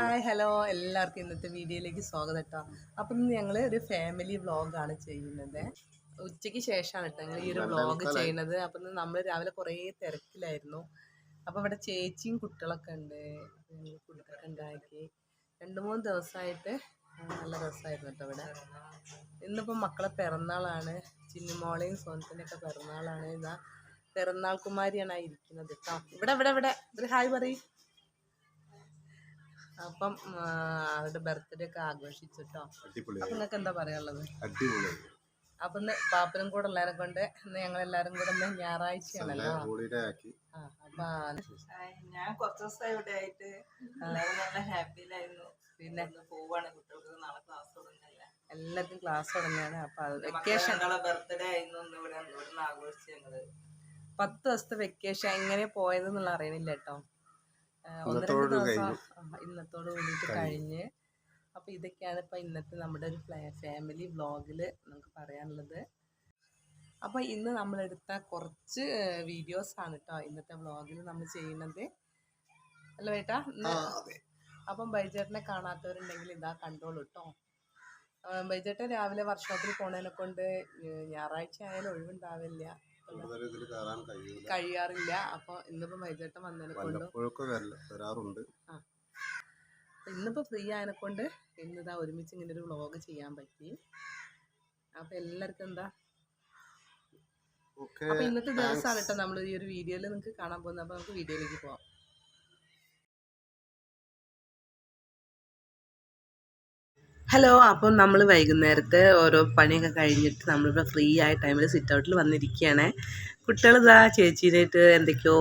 Hi hello എല്ലാവർക്കും ഇന്നത്തെ വീഡിയോയിലേക്ക് സ്വാഗതം കേട്ടോ. അപ്പം ഇന്ന് ഞങ്ങൾ ഒരു ഫാമിലി വ്ളോഗാണ് ചെയ്യുന്നത്. ഉച്ചയ്ക്ക് ശേഷമാണ് കേട്ടോ ഞങ്ങൾ ഈ ഒരു വ്ളോഗ് ചെയ്യുന്നത്. അപ്പം നമ്മൾ രാവിലെ കുറേ തിരക്കിലായിരുന്നു. അപ്പോൾ ഇവിടെ ചേച്ചിയും കുട്ടികളൊക്കെ ഉണ്ട്. ഫുഡൊക്കെ ഉണ്ടാക്കി 2-3 ദിവസമായിട്ട് നല്ല രസമായിരുന്നു കേട്ടോ ഇവിടെ. ഇന്നിപ്പം മക്കളെ പിറന്നാളാണ്. ചിന്നുമോളെയും സോനത്തിൻ്റെയൊക്കെ പിറന്നാളാണ്. ഇതാ പിറന്നാൾ കുമാരിയാണ് ഇരിക്കുന്നത് കേട്ടോ. ഇവിടെ ഒരു ഹായ് പറയും. അപ്പം അവരുടെ ബർത്ത്ഡേ ഒക്കെ ആഘോഷിച്ചിട്ടോ. അപ്പം നിങ്ങൾക്ക് എന്താ പറയാനുള്ളത്? അപ്പം ഇന്ന് പാപ്പനും കൂടെ എല്ലാവരും കൊണ്ട് ഇന്ന് ഞങ്ങളെല്ലാവരും കൂടെ ഇന്ന് ഞായറാഴ്ചയാണല്ലോ. അപ്പം ഞാൻ കുറച്ച് ദിവസമായി ഇവിടെ ആയിട്ട് നല്ല ഹാപ്പിയിലായിരുന്നു. പിന്നെ പോവാണ്, കുട്ടികൾക്ക് നാളെ ക്ലാസ് തുടങ്ങില്ല, എല്ലാവർക്കും ക്ലാസ് തുടങ്ങിയാണ്. അപ്പം വെക്കേഷൻ ബർത്ത്ഡേ ആയിരുന്നു ഇവിടെ ആഘോഷിച്ചു. ഞങ്ങള് 10 ദിവസത്തെ വെക്കേഷൻ എങ്ങനെ പോയതെന്നുള്ള അറിയണില്ല കേട്ടോ. 1-2 ദിവസം ഇന്നത്തോട് കൂടിയിട്ട് കഴിഞ്ഞ്. അപ്പോൾ ഇതൊക്കെയാണ് ഇപ്പം ഇന്നത്തെ നമ്മുടെ ഒരു ഫാമിലി വ്ളോഗിൽ നമുക്ക് പറയാനുള്ളത്. അപ്പോൾ ഇന്ന് നമ്മളെടുത്ത കുറച്ച് വീഡിയോസാണ് കേട്ടോ ഇന്നത്തെ വ്ളോഗിൽ നമ്മൾ ചെയ്യുന്നത്. അല്ല ഏട്ടാ? അപ്പം ബൈജേട്ടനെ കാണാത്തവരുണ്ടെങ്കിൽ ഇതാ കണ്ടോളൂ കേട്ടോ. ബൈജേട്ടൻ രാവിലെ വർക്ക്ഷോപ്പിൽ പോണതിനെ കൊണ്ട് ഞായറാഴ്ച ആയാലും ഒഴിവുണ്ടാവില്ല, കഴിയാറില്ല. അപ്പോൾ ഇന്നിപ്പോൾ വൈകിട്ട് വന്നതിനെ കൊണ്ട് ഇന്നിപ്പോൾ ഫ്രീ ആയതിനെ കൊണ്ട് ഇന്നിതാ ഒരുമിച്ച് ഇങ്ങനെ ഒരു വ്ളോഗ് ചെയ്യാൻ പറ്റി. അപ്പോൾ എല്ലാവർക്കും എന്താ അപ്പോൾ ഇന്നത്തെ ദിവസമാണ് കേട്ടോ നമ്മൾ ഈ ഒരു വീഡിയോയിൽ നിങ്ങൾക്ക് കാണാൻ പോകുന്നത്. അപ്പോൾ നമുക്ക് വീഡിയോയിലേക്ക് പോവാം. ഹലോ. അപ്പം നമ്മൾ വൈകുന്നേരത്തെ ഓരോ പണിയൊക്കെ കഴിഞ്ഞിട്ട് നമ്മളിപ്പോൾ ഫ്രീ ആയ ടൈമിൽ സിറ്റ് ഔട്ടിൽ വന്നിരിക്കുകയാണ്. കുട്ടികൾ ഇതാ ചേച്ചീനായിട്ട് എന്തൊക്കെയോ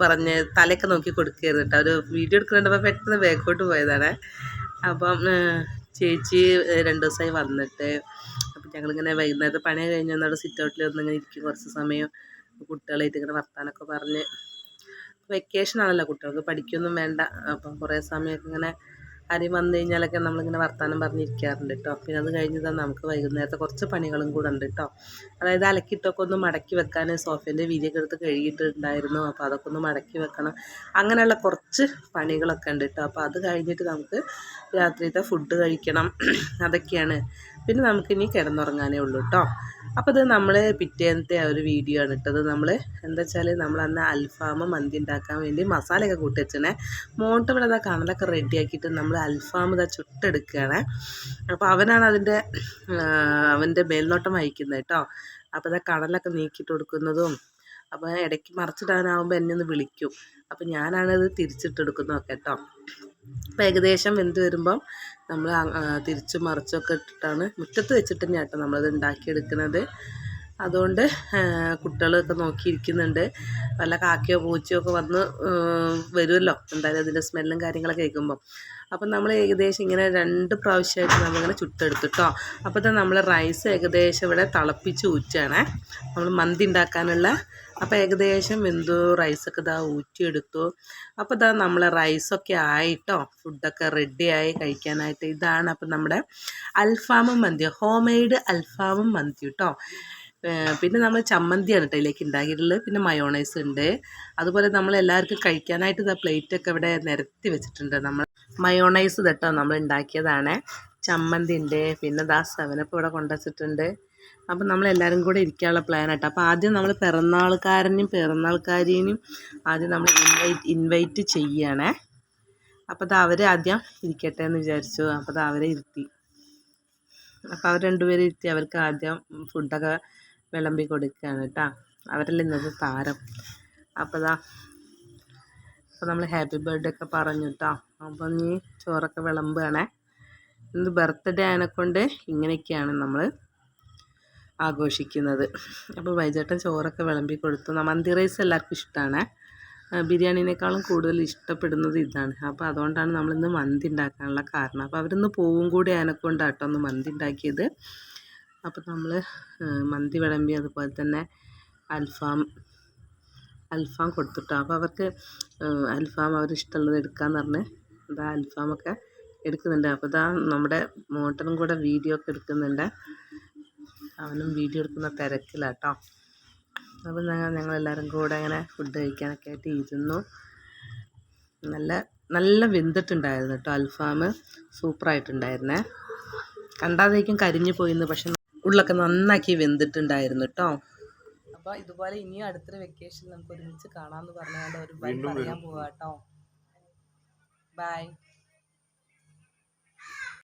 പറഞ്ഞ് തലയൊക്കെ നോക്കി കൊടുക്കുകയായിരുന്നു കേട്ടോ. ഒരു വീഡിയോ എടുക്കുന്നുണ്ടപ്പോൾ പെട്ടെന്ന് ബാക്കോട്ട് പോയതാണ്. അപ്പം ചേച്ചി 2 ദിവസമായി വന്നിട്ട്. അപ്പം ഞങ്ങളിങ്ങനെ വൈകുന്നേരത്തെ പണി കഴിഞ്ഞ് വന്നവിടെ സിറ്റ് ഔട്ടിൽ വന്നിങ്ങനെ ഇരിക്കും കുറച്ച് സമയം. കുട്ടികളായിട്ട് ഇങ്ങനെ വർത്താനൊക്കെ പറഞ്ഞ്, വെക്കേഷനാണല്ലോ, കുട്ടികൾക്ക് പഠിക്കൊന്നും വേണ്ട. അപ്പം കുറേ സമയമൊക്കെ ഇങ്ങനെ ആരെയും വന്നു കഴിഞ്ഞാലൊക്കെ നമ്മളിങ്ങനെ വർത്താനം പറഞ്ഞിരിക്കാറുണ്ട് കേട്ടോ. പിന്നെ അത് കഴിഞ്ഞാൽ നമുക്ക് വൈകുന്നേരത്തെ കുറച്ച് പണികളും കൂടെ ഉണ്ട് കേട്ടോ. അതായത് അലക്കിയിട്ടൊക്കെ ഒന്ന് മടക്കി വെക്കാൻ, സോഫേൻ്റെ വീതിയൊക്കെ എടുത്ത് കഴുകിയിട്ടുണ്ടായിരുന്നു. അപ്പോൾ അതൊക്കെ ഒന്ന് മടക്കി വെക്കണം. അങ്ങനെയുള്ള കുറച്ച് പണികളൊക്കെ ഉണ്ട് കേട്ടോ. അപ്പോൾ അത് കഴിഞ്ഞിട്ട് നമുക്ക് രാത്രിയിലത്തെ ഫുഡ് കഴിക്കണം. അതൊക്കെയാണ്. പിന്നെ നമുക്കിനി കിടന്നുറങ്ങാനേ ഉള്ളൂ കേട്ടോ. അപ്പോൾ ഇത് നമ്മൾ പിറ്റേന്നത്തെ ആ ഒരു വീഡിയോ ആണ് ഇട്ടത്. നമ്മൾ എന്താ വെച്ചാൽ നമ്മൾ അന്ന് അൽഫാം മന്തി ഉണ്ടാക്കാൻ വേണ്ടി മസാലയൊക്കെ കൂട്ടി വെച്ചേ. മോട്ട് ഇവിടെ അതാ കണലൊക്കെ റെഡിയാക്കിയിട്ട് നമ്മൾ അൽഫാം ഇതാ ചുട്ടെടുക്കുകയാണ്. അപ്പോൾ അവനാണ് അവൻ്റെ മേൽനോട്ടം വഹിക്കുന്നത് കേട്ടോ. അപ്പോൾ ഇതാ കണലൊക്കെ നീക്കിയിട്ട് കൊടുക്കുന്നതും. അപ്പോൾ ഇടയ്ക്ക് മറിച്ചിടാനാവുമ്പോൾ എന്നെ ഒന്ന് വിളിക്കും. അപ്പോൾ ഞാനാണത് തിരിച്ചിട്ടെടുക്കുന്നതൊക്കെ കേട്ടോ. അപ്പോൾ ഏകദേശം വെന്ത് വരുമ്പം നമ്മൾ തിരിച്ചും മറിച്ചൊക്കെ ഇട്ടിട്ടാണ് മുറ്റത്ത് വെച്ചിട്ട് തന്നെയാണ് കേട്ടോ നമ്മളത് ഉണ്ടാക്കിയെടുക്കുന്നത്. അതുകൊണ്ട് കുട്ടികളൊക്കെ നോക്കിയിരിക്കുന്നുണ്ട്. വല്ല കാക്കയോ പൂച്ചയോ ഒക്കെ വന്ന് വരുമല്ലോ എന്തായാലും അതിൻ്റെ സ്മെല്ലും കാര്യങ്ങളൊക്കെ കേൾക്കുമ്പം. അപ്പം നമ്മൾ ഏകദേശം ഇങ്ങനെ 2 പ്രാവശ്യമായിട്ട് നമ്മളിങ്ങനെ ചുട്ടെടുത്തു കേട്ടോ. അപ്പോൾ തന്നെ നമ്മൾ റൈസ് ഏകദേശം ഇവിടെ തിളപ്പിച്ച് ഊറ്റുകയാണേ, നമ്മൾ മന്തി ഉണ്ടാക്കാനുള്ള. അപ്പോൾ ഏകദേശം വെന്തു, റൈസൊക്കെ ഇതാ ഊറ്റിയെടുത്തു. അപ്പോൾ ഇതാ നമ്മളെ റൈസൊക്കെ ആയിട്ടോ, ഫുഡൊക്കെ റെഡിയായി കഴിക്കാനായിട്ട്. ഇതാണ് അപ്പം നമ്മുടെ അൽഫാമും മന്തി, ഹോം മെയ്ഡ് അൽഫാമും മന്തി കേട്ടോ. പിന്നെ നമ്മൾ ചമ്മന്തിയാണ് കേട്ടോ ഇതിലേക്ക് ഉണ്ടാക്കിയിട്ടുള്ളത്. പിന്നെ മയോണൈസ് ഉണ്ട്. അതുപോലെ നമ്മൾ എല്ലാവർക്കും കഴിക്കാനായിട്ട് ഇതാ പ്ലേറ്റൊക്കെ ഇവിടെ നിരത്തി വെച്ചിട്ടുണ്ട്. നമ്മൾ മയോണൈസ് കേട്ടോ നമ്മൾ ഉണ്ടാക്കിയതാണ്. ചമ്മന്തി ഉണ്ട്. പിന്നെ ദാ 7up ഇവിടെ കൊണ്ടുവച്ചിട്ടുണ്ട്. അപ്പം നമ്മളെല്ലാവരും കൂടെ ഇരിക്കാനുള്ള പ്ലാൻ കേട്ടോ. അപ്പോൾ ആദ്യം നമ്മൾ പിറന്നാൾക്കാരിനെയും ആദ്യം നമ്മൾ ഇൻവൈറ്റ് ചെയ്യുകയാണേ. അപ്പോൾ അത് അവർ ആദ്യം ഇരിക്കട്ടെ എന്ന് വിചാരിച്ചു. അപ്പോൾ അത് അവരെ ഇരുത്തി. അപ്പോൾ അവർ 2 പേരെ ഇരുത്തി അവർക്ക് ആദ്യം ഫുഡൊക്കെ വിളമ്പി കൊടുക്കുകയാണ് കേട്ടോ. അവരല്ലേ ഇന്നത്തെ താരം. അപ്പോൾ നമ്മൾ ഹാപ്പി ബർത്ത്ഡേ ഒക്കെ പറഞ്ഞു കേട്ടോ. അപ്പം നീ ചോറൊക്കെ വിളമ്പുകയാണേ. ഇന്ന് ബർത്ത്ഡേ ആയതിനെക്കൊണ്ട് ഇങ്ങനെയൊക്കെയാണ് നമ്മൾ ആഘോഷിക്കുന്നത്. അപ്പോൾ വൈകിട്ട് ചോറൊക്കെ വിളമ്പി കൊടുത്തു. മന്തി റൈസ് എല്ലാവർക്കും ഇഷ്ടമാണ്. ബിരിയാണിനേക്കാളും കൂടുതൽ ഇഷ്ടപ്പെടുന്നത് ഇതാണ്. അപ്പോൾ അതുകൊണ്ടാണ് നമ്മളിന്ന് മന്തി ഉണ്ടാക്കാനുള്ള കാരണം. അപ്പോൾ അവരിന്ന് പോവും കൂടി ആയതിനെക്കൊണ്ടാണ് കേട്ടോ ഒന്ന് മന്തി ഉണ്ടാക്കിയത്. അപ്പോൾ നമ്മൾ മന്തി വിളമ്പി, അതുപോലെ തന്നെ അൽഫാം കൊടുത്തിട്ടോ. അപ്പോൾ അവർക്ക് അൽഫാം അവരിഷ്ടമുള്ളത് എടുക്കാമെന്ന് പറഞ്ഞ് ഇതാ അൽഫാമൊക്കെ എടുക്കുന്നുണ്ട്. അപ്പോൾ ഇതാ നമ്മുടെ മോട്ടനും കൂടെ വീഡിയോ ഒക്കെ എടുക്കുന്നുണ്ട്. അവനും വീഡിയോ എടുക്കുന്ന തിരക്കിലാണ് കേട്ടോ. അപ്പോൾ ഞങ്ങളെല്ലാവരും കൂടെ അങ്ങനെ ഫുഡ് കഴിക്കാനൊക്കെ ആയിട്ട് ഇരുന്നു. നല്ല നല്ല വെന്തിട്ടുണ്ടായിരുന്നു കേട്ടോ. അൽഫാം സൂപ്പറായിട്ടുണ്ടായിരുന്നേ. കണ്ടാതേക്കും കരിഞ്ഞു പോയിന്ന്, പക്ഷെ ഉള്ളൊക്കെ നന്നാക്കി വെന്തിട്ടുണ്ടായിരുന്നു കേട്ടോ. അപ്പോൾ ഇതുപോലെ ഇനിയും അടുത്തൊരു വെക്കേഷൻ നമുക്ക് ഒരുമിച്ച് കാണാമെന്ന് പറഞ്ഞുകൊണ്ട് ഒരു ബൈ പറയാൻ പോവാം കേട്ടോ. ബൈ.